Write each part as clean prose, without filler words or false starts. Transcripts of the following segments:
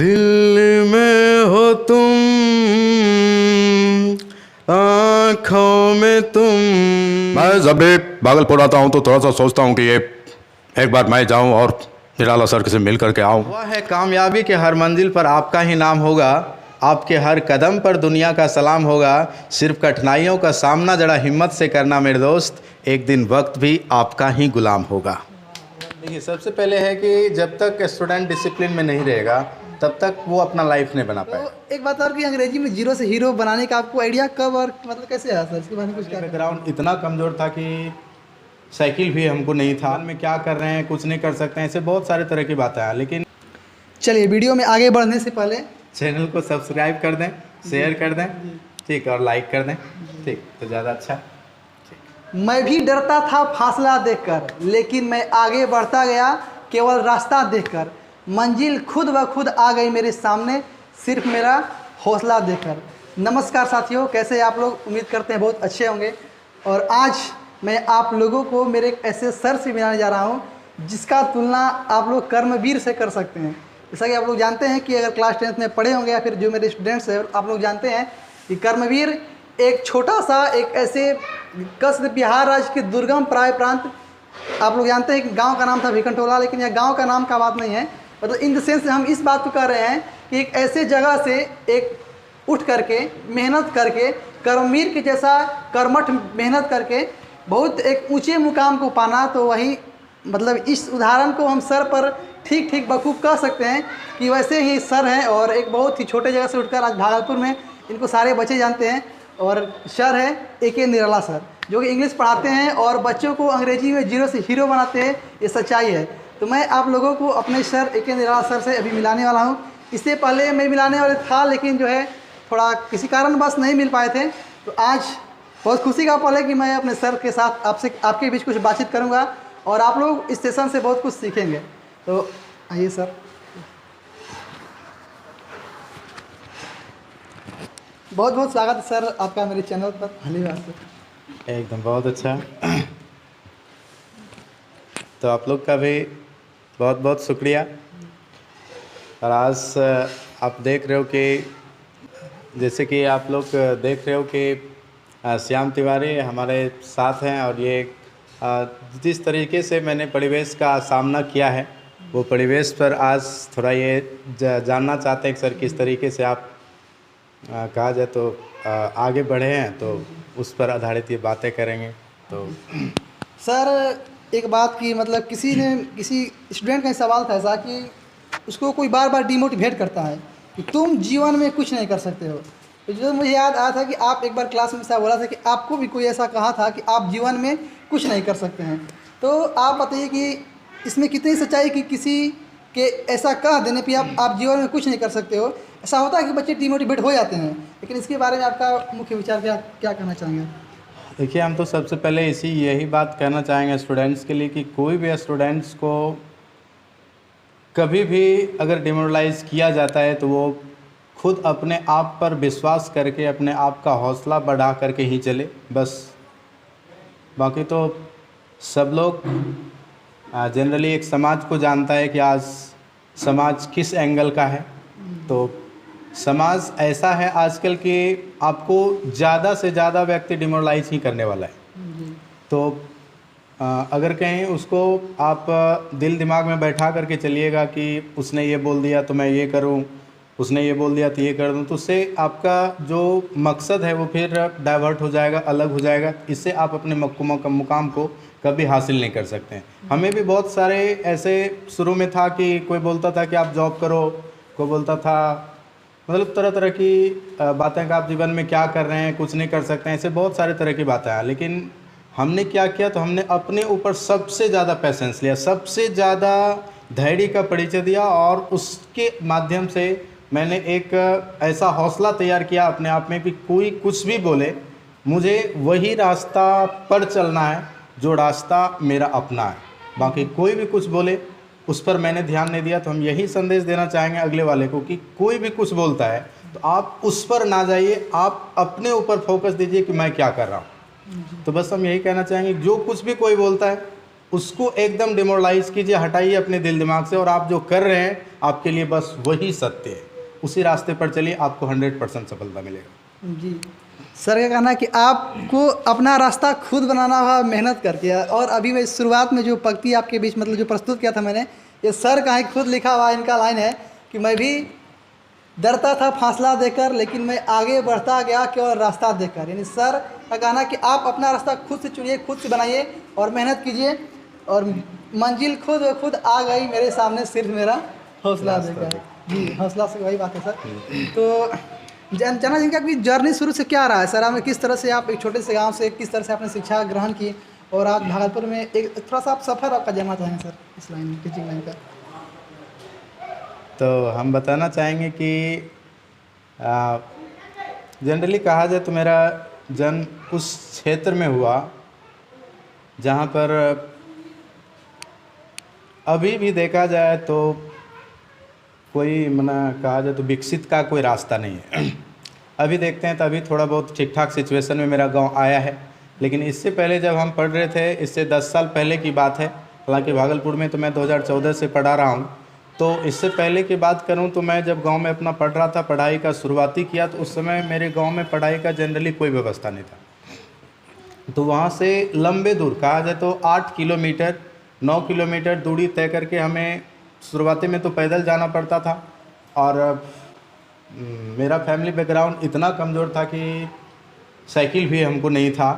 दिल में हो तुम, आँखों में तुम। मैं जब भी भागलपुर आता हूँ तो थोड़ा सा सोचता हूँ कि ये एक बार मैं जाऊँ और निराला सर से मिल करके आऊँ। वह है कामयाबी के हर मंजिल पर आपका ही नाम होगा, आपके हर कदम पर दुनिया का सलाम होगा। सिर्फ कठिनाइयों का सामना जरा हिम्मत से करना मेरे दोस्त, एक दिन वक्त भी आपका ही गुलाम होगा। देखिए, सबसे पहले है कि जब तक स्टूडेंट डिसिप्लिन में नहीं रहेगा तब तक वो अपना लाइफ नहीं बना पाए। तो एक बात और कि अंग्रेजी में जीरो से हीरो बनाने का आपको आइडिया कब और मतलब कैसे आया सर? इसके बारे में कुछ क्या? बैकग्राउंड इतना कमज़ोर था कि साइकिल भी हमको नहीं था। में क्या कर रहे हैं, कुछ नहीं कर सकते हैं, ऐसे बहुत सारे तरह की बातें हैं। लेकिन चलिए, वीडियो में आगे बढ़ने से पहले चैनल को सब्सक्राइब कर दें, शेयर कर दें, ठीक, और लाइक कर दें, ठीक, तो ज़्यादा अच्छा। मैं भी डरता था फासला देखकर, लेकिन मैं आगे बढ़ता गया केवल रास्ता देखकर। मंजिल खुद ब खुद आ गई मेरे सामने, सिर्फ मेरा हौसला देखकर। नमस्कार साथियों, कैसे हैं आप लोग? उम्मीद करते हैं बहुत अच्छे होंगे। और आज मैं आप लोगों को मेरे एक ऐसे सर से मिलाने जा रहा हूं जिसका तुलना आप लोग कर्मवीर से कर सकते हैं। जैसा कि आप लोग जानते हैं कि अगर क्लास 10th में पढ़े होंगे या फिर जो मेरे स्टूडेंट्स हैं, आप लोग जानते हैं कि कर्मवीर एक छोटा सा एक ऐसे कस्ब बिहार राज्य के दुर्गम प्राय प्रांत, आप लोग जानते हैं कि गांव का नाम था भिकनटोला, लेकिन यह गांव का नाम का बात नहीं है। मतलब इन द सेंस हम इस बात को कह रहे हैं कि एक ऐसे जगह से एक उठ करके मेहनत करके कर्मवीर के जैसा कर्मठ मेहनत करके बहुत एक ऊंचे मुकाम को पाना, तो वही मतलब इस उदाहरण को हम सर पर ठीक ठीक बखूब कह सकते हैं कि वैसे ही सर हैं। और एक बहुत ही छोटे जगह से उठकर आज भागलपुर में इनको सारे बच्चे जानते हैं। और सर है AK निराला सर, जो कि इंग्लिश पढ़ाते हैं और बच्चों को अंग्रेजी में जीरो से हीरो बनाते हैं, ये सच्चाई है। तो मैं आप लोगों को अपने सर AK निराला सर से अभी मिलाने वाला हूँ। इससे पहले मैं मिलाने वाला था, लेकिन जो है थोड़ा किसी कारणवश नहीं मिल पाए थे। तो आज बहुत खुशी का पल है कि मैं अपने सर के साथ आपके बीच कुछ बातचीत करूँगा और आप लोग इस सेशन से बहुत कुछ सीखेंगे। तो आइए सर। बहुत बहुत स्वागत है सर आपका मेरे चैनल पर। धन्यवाद सर। एकदम बहुत अच्छा। तो आप लोग का भी बहुत बहुत शुक्रिया। और आज आप देख रहे हो कि जैसे कि आप लोग देख रहे हो कि श्याम तिवारी हमारे साथ हैं। और ये जिस तरीके से मैंने परिवेश का सामना किया है, वो परिवेश पर आज थोड़ा ये जानना चाहते हैं कि सर किस तरीके से आप कहा जाए तो आगे बढ़े हैं, तो उस पर आधारित ये बातें करेंगे। तो सर एक बात की मतलब किसी स्टूडेंट का सवाल था ऐसा कि उसको कोई बार बार डिमोटिवेट करता है कि तुम जीवन में कुछ नहीं कर सकते हो। तो जो मुझे याद आया था कि आप एक बार क्लास में ऐसा बोला था कि आपको भी कोई ऐसा कहा था कि आप जीवन में कुछ नहीं कर सकते हैं। तो आप बताइए कि इसमें कितनी सच्चाई कि किसी के ऐसा कह देने पर आप जीवन में कुछ नहीं कर सकते हो। ऐसा होता है कि बच्चे डिमोटिवेट हो जाते हैं, लेकिन इसके बारे में आपका मुख्य विचार क्या कहना चाहेंगे? देखिए, हम तो सबसे पहले यही बात कहना चाहेंगे स्टूडेंट्स के लिए कि कोई भी स्टूडेंट्स को कभी भी अगर डिमोरलाइज़ किया जाता है तो वो खुद अपने आप पर विश्वास करके अपने आप का हौसला बढ़ा करके ही चले बस। बाकी तो सब लोग जनरली एक समाज को जानता है कि आज समाज किस एंगल का है। तो समाज ऐसा है आजकल कि आपको ज़्यादा से ज़्यादा व्यक्ति डिमोरलाइज ही करने वाला है। तो अगर कहीं उसको आप दिल दिमाग में बैठा करके चलिएगा कि उसने ये बोल दिया तो मैं ये करूं, उसने ये बोल दिया तो ये कर दूं, तो उससे आपका जो मकसद है वो फिर डाइवर्ट हो जाएगा, अलग हो जाएगा। इससे आप अपने मुकाम को कभी हासिल नहीं कर सकते हैं। हमें भी बहुत सारे ऐसे शुरू में था कि कोई बोलता था कि आप जॉब करो, कोई बोलता था मतलब तरह तरह की बातें कि आप जीवन में क्या कर रहे हैं, कुछ नहीं कर सकते हैं, ऐसे बहुत सारे तरह की बातें हैं। लेकिन हमने क्या किया, तो हमने अपने ऊपर सबसे ज़्यादा पैसेंस लिया, सबसे ज़्यादा धैर्य का परिचय दिया और उसके माध्यम से मैंने एक ऐसा हौसला तैयार किया अपने आप में कि कोई कुछ भी बोले, मुझे वही रास्ता पर चलना है जो रास्ता मेरा अपना है। बाकी कोई भी कुछ बोले उस पर मैंने ध्यान नहीं दिया। तो हम यही संदेश देना चाहेंगे अगले वाले को कि कोई भी कुछ बोलता है तो आप उस पर ना जाइए, आप अपने ऊपर फोकस दीजिए कि मैं क्या कर रहा हूँ। तो बस हम यही कहना चाहेंगे, जो कुछ भी कोई बोलता है उसको एकदम डिमोरलाइज कीजिए, हटाइए अपने दिल दिमाग से, और आप जो कर रहे हैं आपके लिए बस वही सत्य है, उसी रास्ते पर चलिए, आपको 100% सफलता मिलेगा। जी सर का कहना है कि आपको अपना रास्ता खुद बनाना होगा मेहनत करके। और अभी मैं शुरुआत में जो पंक्ति आपके बीच मतलब जो प्रस्तुत किया था मैंने, ये सर का ही खुद लिखा हुआ इनका लाइन है कि मैं भी डरता था फासला देकर, लेकिन मैं आगे बढ़ता गया केवल रास्ता देकर। यानी सर का कहना कि आप अपना रास्ता खुद से चुनिए, खुद से बनाइए और मेहनत कीजिए, और मंजिल खुद ब खुद आ गई मेरे सामने, सिर्फ मेरा हौसला देकर। जी हौसला से वही बात है सर। तो जाना जिनका कि जर्नी शुरू से क्या रहा है सर, आपने किस तरह से, आप एक छोटे से गांव से किस तरह से आपने शिक्षा ग्रहण की और आज भागलपुर में एक थोड़ा सा आप सफ़र आपका जानना चाहेंगे सर इस लाइन में, टीचिंग लाइन का। तो हम बताना चाहेंगे कि जनरली कहा जाए तो मेरा जन्म उस क्षेत्र में हुआ जहाँ पर अभी भी देखा जाए तो कोई कहा जाए तो विकसित का कोई रास्ता नहीं है। अभी देखते हैं तो अभी थोड़ा बहुत ठीक ठाक सिचुएशन में मेरा गांव आया है, लेकिन इससे पहले जब हम पढ़ रहे थे, इससे 10 साल पहले की बात है, हालांकि भागलपुर में तो मैं 2014 से पढ़ा रहा हूं, तो इससे पहले की बात करूं तो मैं जब गांव में अपना पढ़ रहा था, पढ़ाई का शुरुआती किया, तो उस समय मेरे गाँव में पढ़ाई का जनरली कोई व्यवस्था नहीं था। तो वहाँ से लंबे दूर कहा जाए तो 8 किलोमीटर 9 किलोमीटर दूरी तय करके हमें शुरुआती में तो पैदल जाना पड़ता था। और मेरा फैमिली बैकग्राउंड इतना कमज़ोर था कि साइकिल भी हमको नहीं था,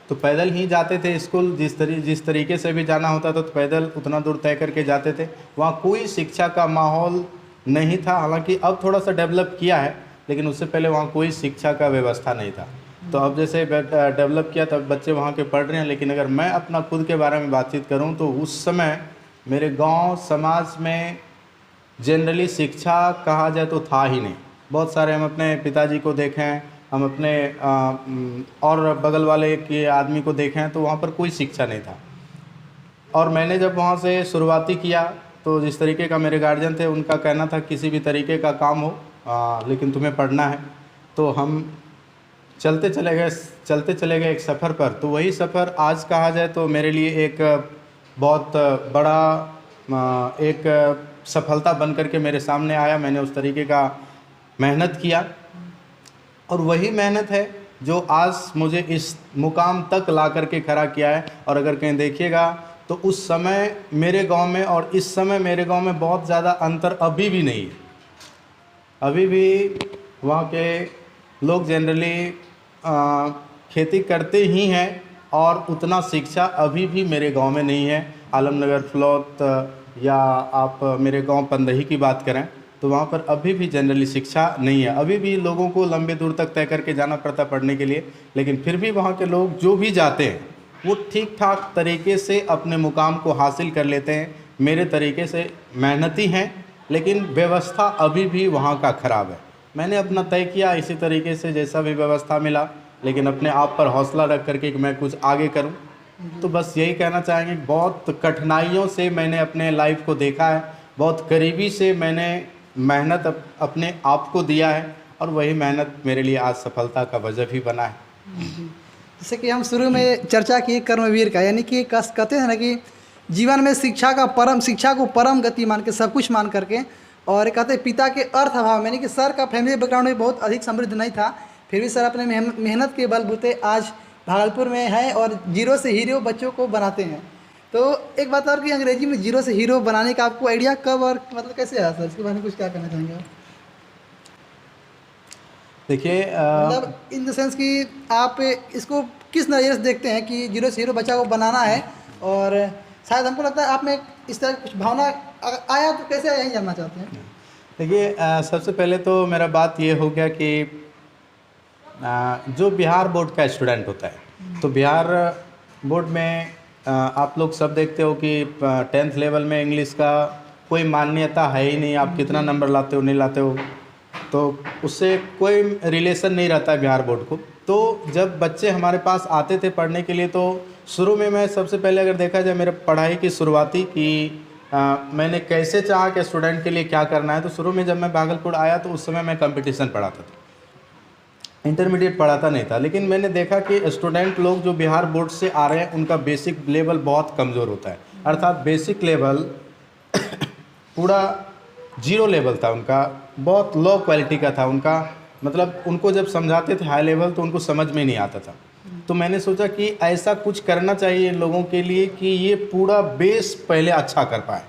तो पैदल ही जाते थे स्कूल। जिस तरीके से भी जाना होता था तो पैदल उतना दूर तय करके जाते थे। वहाँ कोई शिक्षा का माहौल नहीं था, हालांकि अब थोड़ा सा डेवलप किया है, लेकिन उससे पहले वहाँ कोई शिक्षा का व्यवस्था नहीं था। तो अब जैसे डेवलप किया तब बच्चे वहाँ के पढ़ रहे हैं, लेकिन अगर मैं अपना खुद के बारे में बातचीत करूँ तो उस समय मेरे गांव समाज में जनरली शिक्षा कहा जाए तो था ही नहीं। बहुत सारे हम अपने पिताजी को देखें, हम अपने और बगल वाले के आदमी को देखें, तो वहाँ पर कोई शिक्षा नहीं था। और मैंने जब वहाँ से शुरुआती किया तो जिस तरीके का मेरे गार्जियन थे, उनका कहना था किसी भी तरीके का काम हो लेकिन तुम्हें पढ़ना है। तो हम चलते चले गए एक सफ़र पर। तो वही सफ़र आज कहा जाए तो मेरे लिए एक बहुत बड़ा एक सफलता बन कर के मेरे सामने आया। मैंने उस तरीके का मेहनत किया, और वही मेहनत है जो आज मुझे इस मुकाम तक ला कर के खड़ा किया है। और अगर कहीं देखिएगा तो उस समय मेरे गांव में और इस समय मेरे गांव में बहुत ज़्यादा अंतर अभी भी नहीं है। अभी भी वहाँ के लोग जनरली खेती करते ही हैं, और उतना शिक्षा अभी भी मेरे गांव में नहीं है। आलमनगर फ्लौत या आप मेरे गांव पंदही की बात करें तो वहाँ पर अभी भी जनरली शिक्षा नहीं है। अभी भी लोगों को लंबे दूर तक तय करके जाना पड़ता पढ़ने के लिए, लेकिन फिर भी वहाँ के लोग जो भी जाते हैं वो ठीक ठाक तरीके से अपने मुकाम को हासिल कर लेते हैं। मेरे तरीके से मेहनती हैं, लेकिन व्यवस्था अभी भी वहाँ का ख़राब है। मैंने अपना तय किया इसी तरीके से, जैसा भी व्यवस्था मिला, लेकिन अपने आप पर हौसला रख करके कि मैं कुछ आगे करूं। तो बस यही कहना चाहेंगे, बहुत कठिनाइयों से मैंने अपने लाइफ को देखा है, बहुत करीबी से मैंने मेहनत अपने आप को दिया है, और वही मेहनत मेरे लिए आज सफलता का वजह भी बना है। जैसे कि हम शुरू में चर्चा की कर्मवीर का, यानी कि कहते हैं ना कि जीवन में शिक्षा को परम गति मान के, सब कुछ मान करके, और कहते पिता के अर्थ अभाव, यानी कि सर का फैमिली बैकग्राउंड में बहुत अधिक समृद्ध नहीं था, फिर भी सर अपने मेहनत के बलबूते आज भागलपुर में है और जीरो से हीरो बच्चों को बनाते हैं। तो एक बात और कि अंग्रेजी में जीरो से हीरो बनाने का आपको आइडिया कब और मतलब कैसे आया सर, इसके बारे में कुछ क्या कहना चाहेंगे आप? देखिए मतलब इन द सेंस कि आप इसको किस नज़रिए से देखते हैं कि जीरो से हीरो बच्चा को बनाना है, और शायद हमको लगता है आप में इस तरह कुछ भावना आया, तो कैसे आया यही जानना चाहते हैं। देखिए सबसे पहले तो मेरा बात ये हो गया कि जो बिहार बोर्ड का स्टूडेंट होता है, तो बिहार बोर्ड में आप लोग सब देखते हो कि 10th लेवल में इंग्लिश का कोई मान्यता है ही नहीं। आप कितना नंबर लाते हो नहीं लाते हो, तो उससे कोई रिलेशन नहीं रहता है बिहार बोर्ड को। तो जब बच्चे हमारे पास आते थे पढ़ने के लिए, तो शुरू में मैं सबसे पहले अगर देखा जाए मेरे पढ़ाई की शुरुआती कि मैंने कैसे चाहा कि स्टूडेंट के लिए क्या करना है, तो शुरू में जब मैं भागलपुर आया तो उस समय मैं कंपटीशन पढ़ाता था। इंटरमीडिएट पढ़ाता नहीं था, लेकिन मैंने देखा कि स्टूडेंट लोग जो बिहार बोर्ड से आ रहे हैं उनका बेसिक लेवल बहुत कमज़ोर होता है। अर्थात बेसिक लेवल पूरा जीरो लेवल था उनका, बहुत लो क्वालिटी का था उनका। मतलब उनको जब समझाते थे हाई लेवल तो उनको समझ में नहीं आता था। तो मैंने सोचा कि ऐसा कुछ करना चाहिए इन लोगों के लिए कि ये पूरा बेस पहले अच्छा कर पाए।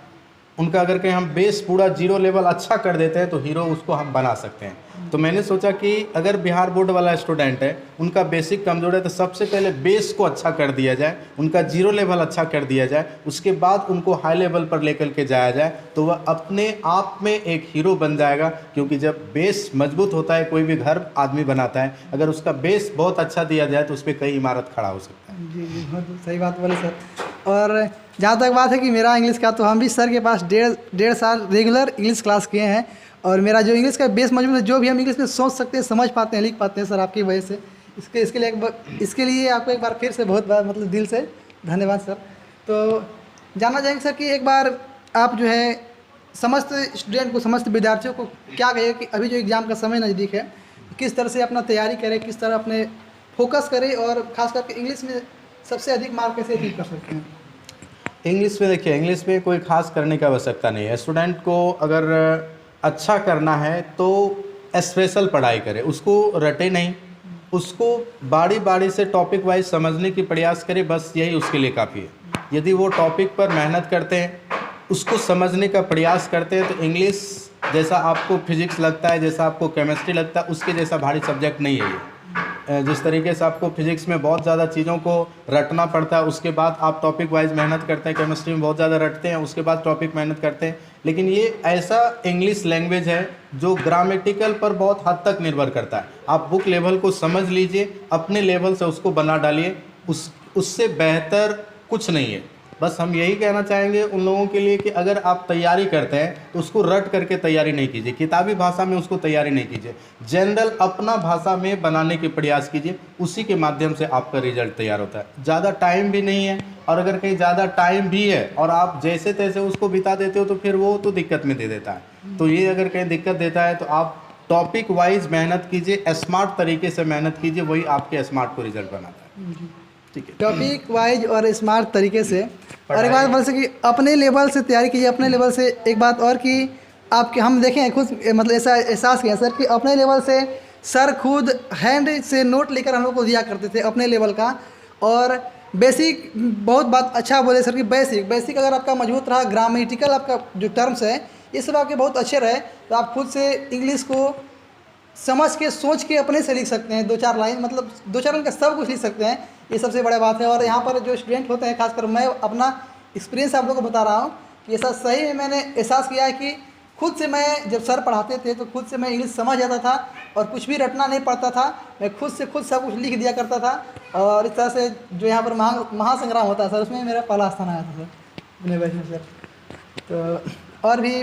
उनका अगर कहीं हम बेस पूरा जीरो लेवल अच्छा कर देते हैं तो हीरो उसको हम बना सकते हैं। तो मैंने सोचा कि अगर बिहार बोर्ड वाला स्टूडेंट है, उनका बेसिक कमज़ोर है, तो सबसे पहले बेस को अच्छा कर दिया जाए, उनका जीरो लेवल अच्छा कर दिया जाए, उसके बाद उनको हाई लेवल पर लेकर के जाया जाए, तो वह अपने आप में एक हीरो बन जाएगा। क्योंकि जब बेस मजबूत होता है, कोई भी घर आदमी बनाता है, अगर उसका बेस बहुत अच्छा दिया जाए तो उस पर कई इमारत खड़ा हो सकता है। जी जी, बहुत सही बात बोले सर। और जहाँ तक बात है कि मेरा इंग्लिश का, तो हम भी सर के पास डेढ़ साल रेगुलर इंग्लिश क्लास किए हैं, और मेरा जो इंग्लिश का बेस मजबूत है, जो भी हम इंग्लिश में सोच सकते हैं, समझ पाते हैं, लिख पाते हैं सर आपकी वजह से। इसके लिए आपको एक बार फिर से बहुत बार मतलब दिल से धन्यवाद सर। तो जानना चाहेंगे सर कि एक बार आप जो है समस्त स्टूडेंट को, समस्त विद्यार्थियों को क्या कहें कि अभी जो एग्ज़ाम का समय नज़दीक है, किस तरह से अपना तैयारी करें, किस तरह अपने फोकस करें, और ख़ास करके इंग्लिश में सबसे अधिक मार्क कैसे अचीव कर सकते हैं? इंग्लिश में देखिए, इंग्लिश में कोई खास करने की आवश्यकता नहीं है। स्टूडेंट को अगर अच्छा करना है तो स्पेशल पढ़ाई करे, उसको रटे नहीं, उसको बारी बारी से टॉपिक वाइज समझने की प्रयास करे, बस यही उसके लिए काफ़ी है। यदि वो टॉपिक पर मेहनत करते हैं, उसको समझने का प्रयास करते हैं, तो इंग्लिश जैसा आपको फिजिक्स लगता है, जैसा आपको केमिस्ट्री लगता है, उसके जैसा भारी सब्जेक्ट नहीं है ये। जिस तरीके से आपको फिजिक्स में बहुत ज़्यादा चीज़ों को रटना पड़ता है, उसके बाद आप टॉपिक वाइज मेहनत करते हैं, केमिस्ट्री में बहुत ज़्यादा रटते हैं, उसके बाद टॉपिक मेहनत करते हैं। लेकिन ये ऐसा इंग्लिश लैंग्वेज है जो ग्रामेटिकल पर बहुत हद तक निर्भर करता है। आप बुक लेवल को समझ लीजिए, अपने लेवल से उसको बना डालिए, उससे बेहतर कुछ नहीं है। बस हम यही कहना चाहेंगे उन लोगों के लिए कि अगर आप तैयारी करते हैं तो उसको रट करके तैयारी नहीं कीजिए, किताबी भाषा में उसको तैयारी नहीं कीजिए, जनरल अपना भाषा में बनाने के प्रयास कीजिए, उसी के माध्यम से आपका रिजल्ट तैयार होता है। ज़्यादा टाइम भी नहीं है, और अगर कहीं ज़्यादा टाइम भी है और आप जैसे तैसे उसको बिता देते हो तो फिर वो तो दिक्कत में दे देता है। तो ये अगर कहीं दिक्कत देता है तो आप टॉपिक वाइज मेहनत कीजिए, स्मार्ट तरीके से मेहनत कीजिए, वही आपके स्मार्ट को रिजल्ट बनाता है। ठीक है, टॉपिक वाइज और स्मार्ट तरीके से। और एक बात बोल सके कि अपने लेवल से तैयारी कीजिए, अपने लेवल से। एक बात और कि आपके हम देखें खुद, मतलब ऐसा एहसास किया सर कि अपने लेवल से सर खुद हैंड से नोट लेकर हम लोग को दिया करते थे अपने लेवल का। और बेसिक बहुत बात अच्छा बोले सर कि बेसिक अगर आपका मजबूत रहा, ग्रामेटिकल आपका जो टर्म्स है ये सब आपके बहुत अच्छे रहे, तो आप खुद से इंग्लिश को समझ के, सोच के अपने से लिख सकते हैं। 2-4 लाइन, मतलब 2-4 लाइन का सब कुछ लिख सकते हैं, ये सबसे बड़ा बात है। और यहाँ पर जो स्टूडेंट होते हैं, खासकर मैं अपना एक्सपीरियंस आप लोगों को बता रहा हूँ कि ऐसा सही में मैंने एहसास किया है कि खुद से मैं जब सर पढ़ाते थे तो खुद से मैं इंग्लिश समझ जाता था, और कुछ भी रटना नहीं पड़ता था, मैं खुद से खुद सब कुछ लिख दिया करता था। और इस तरह से जो यहाँ पर महासंग्राम होता है सर, उसमें मेरा पहला स्थान आया था सर अपने बैच में सर। तो और भी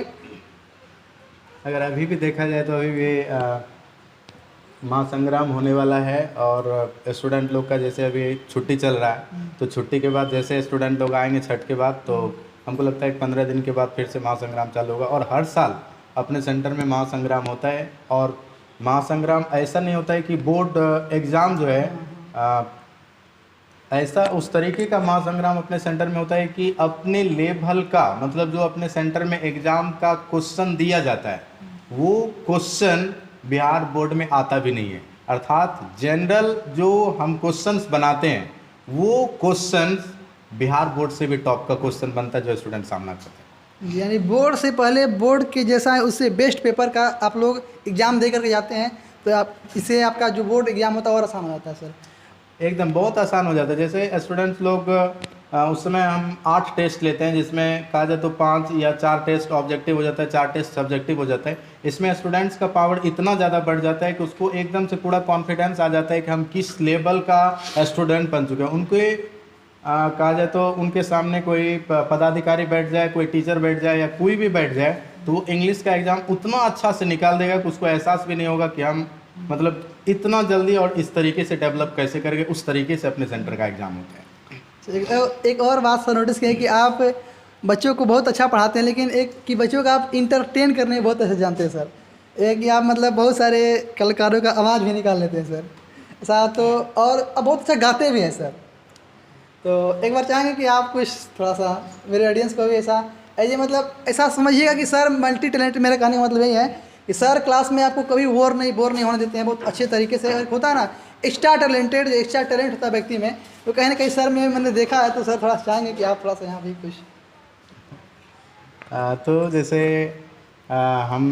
अगर अभी भी देखा जाए तो अभी भी महासंग्राम होने वाला है, और स्टूडेंट लोग का जैसे अभी छुट्टी चल रहा है, तो छुट्टी के बाद जैसे स्टूडेंट लोग आएंगे छठ के बाद, तो हमको लगता है कि 15 दिन के बाद फिर से महासंग्राम चालू होगा। और हर साल अपने सेंटर में महासंग्राम होता है, और महासंग्राम ऐसा नहीं होता है कि बोर्ड एग्ज़ाम जो है ऐसा उस तरीके का महासंग्राम अपने सेंटर में होता है कि अपने लेवल का, मतलब जो अपने सेंटर में एग्ज़ाम का क्वेश्चन दिया जाता है, वो क्वेश्चन बिहार बोर्ड में आता भी नहीं है। अर्थात जनरल जो हम क्वेश्चंस बनाते हैं, वो क्वेश्चंस बिहार बोर्ड से भी टॉप का क्वेश्चन बनता है जो स्टूडेंट सामना करते हैं। यानी बोर्ड से पहले, बोर्ड के जैसा है उससे बेस्ट पेपर का आप लोग एग्ज़ाम दे करके जाते हैं, तो आप इससे आपका जो बोर्ड एग्ज़ाम होता है और आसान हो जाता है सर। एकदम बहुत आसान हो जाता है। जैसे स्टूडेंट्स लोग उस समय हम 8 टेस्ट लेते हैं, जिसमें कहा जाए तो 5 या 4 टेस्ट ऑब्जेक्टिव हो जाता है, 4 टेस्ट सब्जेक्टिव हो जाता है। इसमें स्टूडेंट्स का पावर इतना ज़्यादा बढ़ जाता है कि उसको एकदम से पूरा कॉन्फिडेंस आ जाता है कि हम किस लेवल का स्टूडेंट बन चुके हैं। उनके कहा जाए तो उनके सामने कोई पदाधिकारी बैठ जाए, कोई टीचर बैठ जाए, या कोई भी बैठ जाए, तो वो इंग्लिश का एग्ज़ाम उतना अच्छा से निकाल देगा कि उसको एहसास भी नहीं होगा कि हम मतलब इतना जल्दी और इस तरीके से डेवलप कैसे करेंगे। उस तरीके से अपने सेंटर का एग्ज़ाम होता है। एक और बात सर नोटिस किया कि आप बच्चों को बहुत अच्छा पढ़ाते हैं, लेकिन एक कि बच्चों का आप इंटरटेन करने में बहुत अच्छा जानते हैं सर। एक ही आप मतलब बहुत सारे कलाकारों का आवाज़ भी निकाल लेते हैं सर, ऐसा तो, और अब बहुत अच्छा गाते भी हैं सर। तो एक बार चाहेंगे कि आप कुछ थोड़ा सा मेरे ऑडियंस को भी ऐसा मतलब ऐसा समझिएगा कि सर मल्टी टैलेंट, मेरा कहने का मतलब यही है कि सर क्लास में आपको कभी बोर नहीं होने देते हैं, बहुत अच्छे तरीके से होता है ना एक्स्ट्रा टैलेंटेड, जो एक्स्ट्रा टैलेंट होता है व्यक्ति में, तो कहीं ना कहीं सर में मैंने देखा है। तो सर थोड़ा चाहेंगे कि आप थोड़ा सा यहाँ भी कुछ तो जैसे हम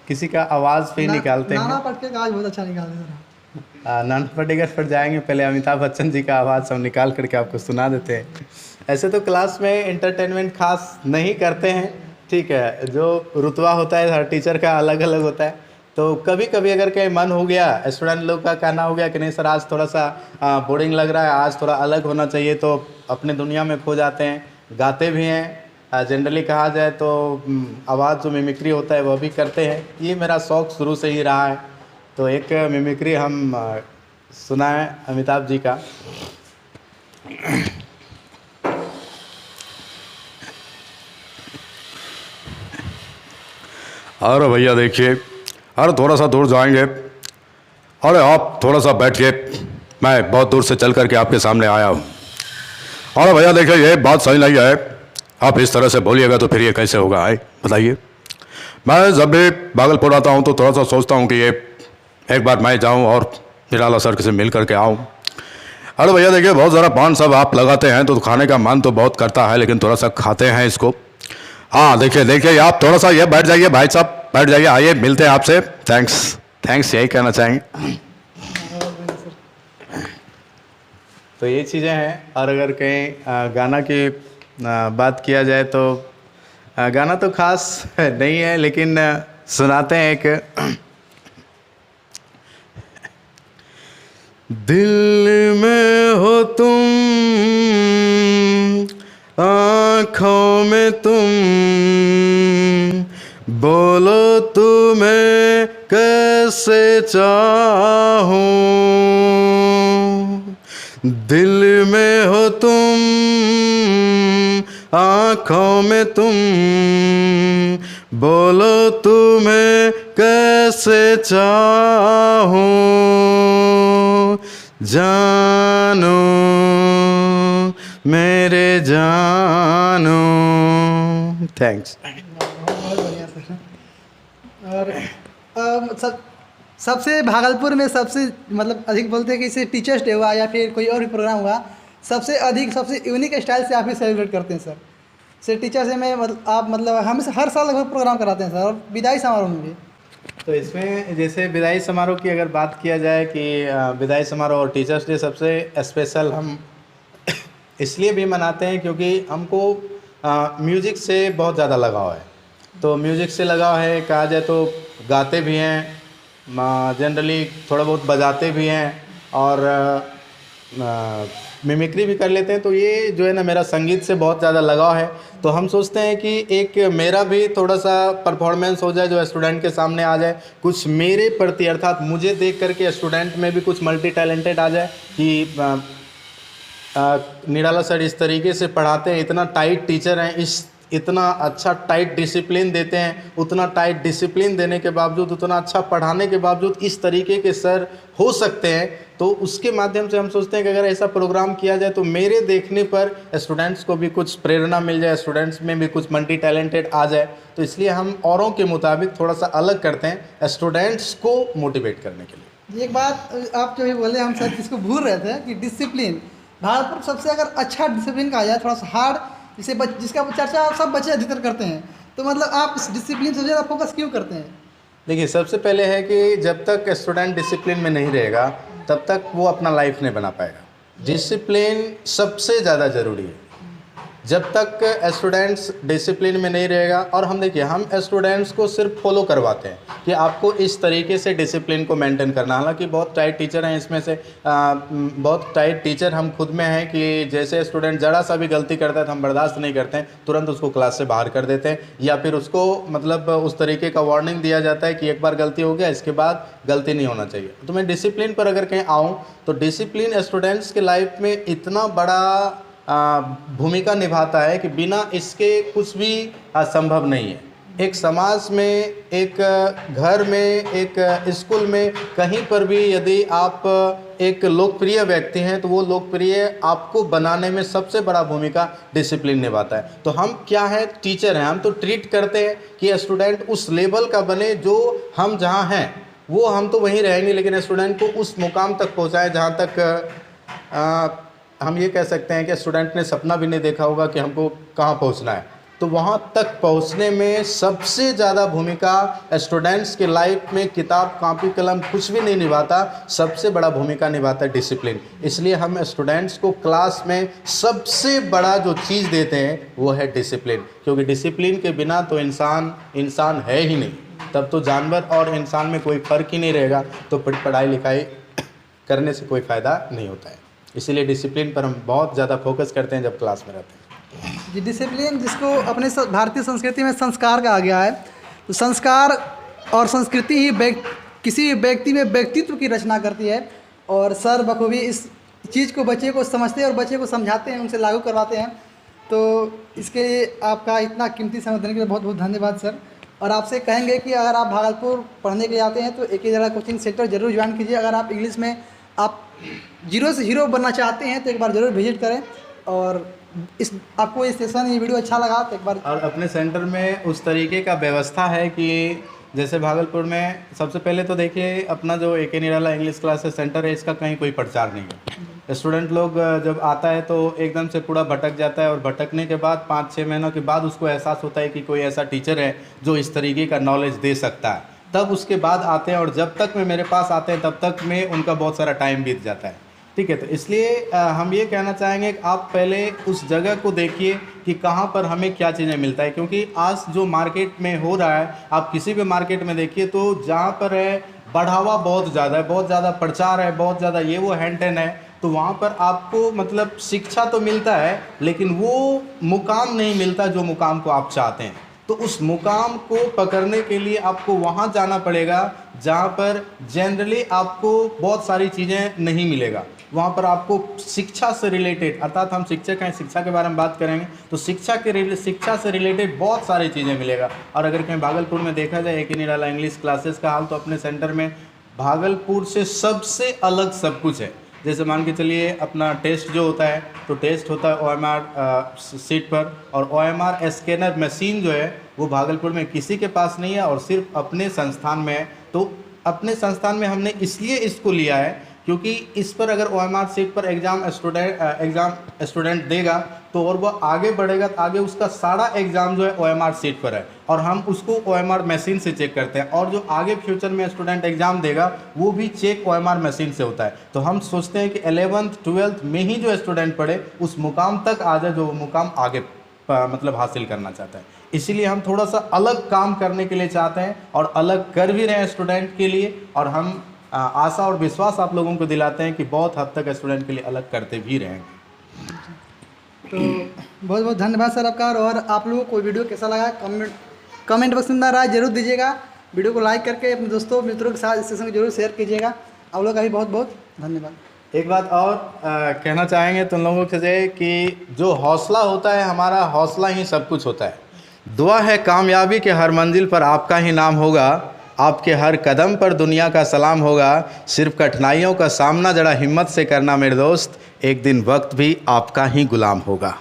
किसी का आवाज़ भी निकालते हैं। नाना पाटेकर का आवाज़ बहुत अच्छा निकालते हैं सर। नाना पाटेकर पर जाएंगे, पहले अमिताभ बच्चन जी का आवाज़ हम निकाल करके आपको सुना देते हैं। ऐसे तो क्लास में एंटरटेनमेंट खास नहीं करते हैं, ठीक है, जो रुतबा होता है हर टीचर का अलग अलग होता है। तो कभी कभी अगर कहीं मन हो गया, स्टूडेंट लोग का कहना हो गया कि नहीं सर आज थोड़ा सा बोरिंग लग रहा है, आज थोड़ा अलग होना चाहिए, तो अपने दुनिया में खो जाते हैं, गाते भी हैं। जनरली कहा जाए तो आवाज़ जो मिमिक्री होता है वह भी करते हैं। ये मेरा शौक़ शुरू से ही रहा है। तो एक मिमिक्री हम सुनाएं अमिताभ जी का। अरे भैया देखिए, अरे थोड़ा सा दूर जाएंगे, अरे आप थोड़ा सा बैठिए, मैं बहुत दूर से चल करके आपके सामने आया हूँ। अरे भैया देखिए, ये बात सही नहीं है, आप इस तरह से बोलिएगा तो फिर ये कैसे होगा, आए बताइए। मैं जब भी भागलपुर आता हूँ तो थोड़ा सा सोचता हूँ कि ये एक बार मैं जाऊँ और निराला सर से मिल करके आऊँ। अरे भैया देखिए, बहुत ज़रा पान सब आप लगाते हैं तो खाने का मन तो बहुत करता है, लेकिन थोड़ा सा खाते हैं इसको। हाँ देखिए आप थोड़ा सा ये बैठ जाइए, भाई साहब बैठ जाइए, आइए मिलते हैं आपसे। थैंक्स यही कहना चाहेंगे। तो ये चीज़ें हैं। और अगर कहीं गाना की बात किया जाए तो गाना तो खास नहीं है, लेकिन सुनाते हैं एक। दिल में हो तुम, आँखों में तुम, बोलो तुम्हें कैसे चाहूं। दिल में हो तुम, आँखों में तुम, बोलो तुम्हें कैसे चाहूं। जानो मेरे जानो। थैंक्स। बहुत बढ़िया सर। और सबसे भागलपुर में सबसे मतलब अधिक बोलते हैं कि इसे टीचर्स डे हुआ या फिर कोई और भी प्रोग्राम हुआ, सबसे अधिक सबसे यूनिक स्टाइल से आप ही सेलिब्रेट करते हैं सर। सर टीचर्स डे में आप मतलब हम हर साल लगभग प्रोग्राम कराते हैं सर, और विदाई समारोह में भी। तो इसमें जैसे विदाई समारोह की अगर बात किया जाए कि विदाई समारोह और टीचर्स डे सबसे स्पेशल हम इसलिए भी मनाते हैं क्योंकि हमको म्यूज़िक से बहुत ज़्यादा लगाव है। तो म्यूज़िक से लगाव है, कहा जाए तो गाते भी हैं, जनरली थोड़ा बहुत बजाते भी हैं, और मिमिक्री भी कर लेते हैं। तो ये जो है ना, मेरा संगीत से बहुत ज़्यादा लगाव है। तो हम सोचते हैं कि एक मेरा भी थोड़ा सा परफॉर्मेंस हो जाए, जो स्टूडेंट के सामने आ जाए, कुछ मेरे प्रति अर्थात मुझे देख करके स्टूडेंट में भी कुछ मल्टी टैलेंटेड आ जाए कि निराला सर इस तरीके से पढ़ाते हैं, इतना टाइट टीचर हैं, इतना अच्छा टाइट डिसिप्लिन देते हैं, उतना टाइट डिसिप्लिन देने के बावजूद, उतना अच्छा पढ़ाने के बावजूद इस तरीके के सर हो सकते हैं। तो उसके माध्यम से हम सोचते हैं कि अगर ऐसा प्रोग्राम किया जाए तो मेरे देखने पर स्टूडेंट्स को भी कुछ प्रेरणा मिल जाए, स्टूडेंट्स में भी कुछ मल्टी टैलेंटेड आ जाए। तो इसलिए हम औरों के मुताबिक थोड़ा सा अलग करते हैं स्टूडेंट्स को मोटिवेट करने के लिए। एक बात आप जो भी बोले, हम सर जिसको भूल रहे थे कि डिसिप्लिन भारत पर सबसे अगर अच्छा डिसिप्लिन कहा जाए, थोड़ा सा हार्ड, जिसका चर्चा सब बच्चे अधिकतर करते हैं, तो मतलब आप इस डिसिप्लिन से ज़्यादा फोकस क्यों करते हैं? देखिए, सबसे पहले है कि जब तक स्टूडेंट डिसिप्लिन में नहीं रहेगा तब तक वो अपना लाइफ नहीं बना पाएगा। डिसिप्लिन सबसे ज़्यादा ज़रूरी है। जब तक स्टूडेंट्स डिसिप्लिन में नहीं रहेगा, और हम देखिए हम स्टूडेंट्स को सिर्फ फॉलो करवाते हैं कि आपको इस तरीके से डिसिप्लिन को मेंटेन करना। हालांकि बहुत टाइट टीचर हैं, इसमें से बहुत टाइट टीचर हम खुद में हैं कि जैसे स्टूडेंट ज़रा सा भी गलती करता है तो हम बर्दाश्त नहीं करते हैं, तुरंत उसको क्लास से बाहर कर देते हैं, या फिर उसको मतलब उस तरीके का वार्निंग दिया जाता है कि एक बार गलती हो गया, इसके बाद गलती नहीं होना चाहिए। तो मैं डिसिप्लिन पर अगर कहीं आऊँ तो डिसिप्लिन स्टूडेंट्स के लाइफ में इतना बड़ा भूमिका निभाता है कि बिना इसके कुछ भी संभव नहीं है। एक समाज में, एक घर में, एक स्कूल में, कहीं पर भी यदि आप एक लोकप्रिय व्यक्ति हैं तो वो लोकप्रिय आपको बनाने में सबसे बड़ा भूमिका डिसिप्लिन निभाता है। तो हम क्या है, टीचर हैं, हम तो ट्रीट करते हैं कि स्टूडेंट उस लेवल का बने जो हम जहाँ हैं वो हम तो वहीं रहेंगे, लेकिन स्टूडेंट को उस मुकाम तक पहुँचाएं जहाँ तक हम ये कह सकते हैं कि स्टूडेंट ने सपना भी नहीं देखा होगा कि हमको कहाँ पहुँचना है। तो वहाँ तक पहुँचने में सबसे ज़्यादा भूमिका स्टूडेंट्स के लाइफ में किताब कॉपी कलम कुछ भी नहीं निभाता, सबसे बड़ा भूमिका निभाता है डिसिप्लिन। इसलिए हम स्टूडेंट्स को क्लास में सबसे बड़ा जो चीज़ देते हैं वो है डिसिप्लिन, क्योंकि डिसिप्लिन के बिना तो इंसान है ही नहीं, तब तो जानवर और इंसान में कोई फ़र्क ही नहीं रहेगा, तो पढ़ाई लिखाई करने से कोई फ़ायदा नहीं होता है। इसीलिए डिसिप्लिन पर हम बहुत ज़्यादा फोकस करते हैं जब क्लास में रहते हैं। जी, डिसिप्लिन जिसको अपने भारतीय संस्कृति में संस्कार कहा गया है, तो संस्कार और संस्कृति ही किसी व्यक्ति में व्यक्तित्व की रचना करती है। और सर बखूबी इस चीज़ को बच्चे को समझते हैं और बच्चे को समझाते हैं, उनसे लागू करवाते हैं। तो इसके लिए आपका इतना कीमती समय देने के लिए बहुत बहुत धन्यवाद सर। और आपसे कहेंगे कि अगर आप भागलपुर पढ़ने के लिए आते हैं तो एक ही जगह कोचिंग सेंटर जरूर ज्वाइन कीजिए। अगर आप इंग्लिश में आप जीरो से हीरो बनना चाहते हैं तो एक बार ज़रूर विजिट करें। और आपको ये सेशन, ये वीडियो अच्छा लगा तो एक बार, और अपने सेंटर में उस तरीके का व्यवस्था है कि जैसे भागलपुर में सबसे पहले तो देखिए अपना जो AK निराला इंग्लिश क्लासेस सेंटर है, इसका कहीं कोई प्रचार नहीं है। स्टूडेंट लोग जब आता है तो एकदम से पूरा भटक जाता है, और भटकने के बाद 5-6 महीनों के बाद उसको एहसास होता है कि कोई ऐसा टीचर है जो इस तरीके का नॉलेज दे सकता है, तब उसके बाद आते हैं। और जब तक में मेरे पास आते हैं तब तक में उनका बहुत सारा टाइम बीत जाता है। ठीक है, तो इसलिए हम ये कहना चाहेंगे कि आप पहले उस जगह को देखिए कि कहाँ पर हमें क्या चीज़ें मिलता है, क्योंकि आज जो मार्केट में हो रहा है, आप किसी भी मार्केट में देखिए तो जहाँ पर है बढ़ावा बहुत ज़्यादा है, बहुत ज़्यादा प्रचार है, बहुत ज़्यादा ये वो हैंड टेन है, तो वहाँ पर आपको मतलब शिक्षा तो मिलता है लेकिन वो मुकाम नहीं मिलता जो मुकाम को आप चाहते हैं। तो उस मुकाम को पकड़ने के लिए आपको वहाँ जाना पड़ेगा जहाँ पर जनरली आपको बहुत सारी चीज़ें नहीं मिलेगा। वहाँ पर आपको शिक्षा से रिलेटेड, अर्थात हम शिक्षक हैं, शिक्षा के बारे में बात करेंगे तो शिक्षा से रिलेटेड बहुत सारी चीज़ें मिलेगा। और अगर कहीं भागलपुर में देखा जाए AK निराला इंग्लिश क्लासेस का हाल, तो अपने सेंटर में भागलपुर से सबसे अलग सब कुछ है। जैसे मान के चलिए अपना टेस्ट जो होता है, तो टेस्ट होता है OMR सीट पर, और OMR स्कैनर मशीन जो है वो भागलपुर में किसी के पास नहीं है और सिर्फ अपने संस्थान में है। तो अपने संस्थान में हमने इसलिए इसको लिया है क्योंकि इस पर अगर OMR सीट पर एग्ज़ाम स्टूडेंट देगा तो और वह आगे बढ़ेगा तो आगे उसका सारा एग्ज़ाम जो है OMR सीट पर है, और हम उसको OMR मशीन से चेक करते हैं। और जो आगे फ्यूचर में स्टूडेंट एग्ज़ाम देगा वो भी चेक OMR मशीन से होता है। तो हम सोचते हैं कि 11th 12th में ही जो स्टूडेंट पढ़े उस मुकाम तक आ जाए जो मुकाम आगे मतलब हासिल करना चाहता है। इसीलिए हम थोड़ा सा अलग काम करने के लिए चाहते हैं और अलग कर भी रहे हैं स्टूडेंट के लिए, और हम आशा और विश्वास आप लोगों को दिलाते हैं कि बहुत हद तक स्टूडेंट के लिए अलग करते भी रहेंगे। तो बहुत बहुत धन्यवाद सर आपका। और आप लोगों को वीडियो कैसा लगा कमेंट बॉक्स में राय जरूर दीजिएगा। वीडियो को लाइक करके अपने दोस्तों मित्रों के साथ इस सेशन को जरूर शेयर कीजिएगा। आप लोगों का भी बहुत बहुत धन्यवाद। एक बात और कहना चाहेंगे तुम लोगों से कि जो हौसला होता है, हमारा हौसला ही सब कुछ होता है। दुआ है कामयाबी के हर मंजिल पर आपका ही नाम होगा, आपके हर कदम पर दुनिया का सलाम होगा। सिर्फ कठिनाइयों का सामना जरा हिम्मत से करना मेरे दोस्त, एक दिन वक्त भी आपका ही गुलाम होगा।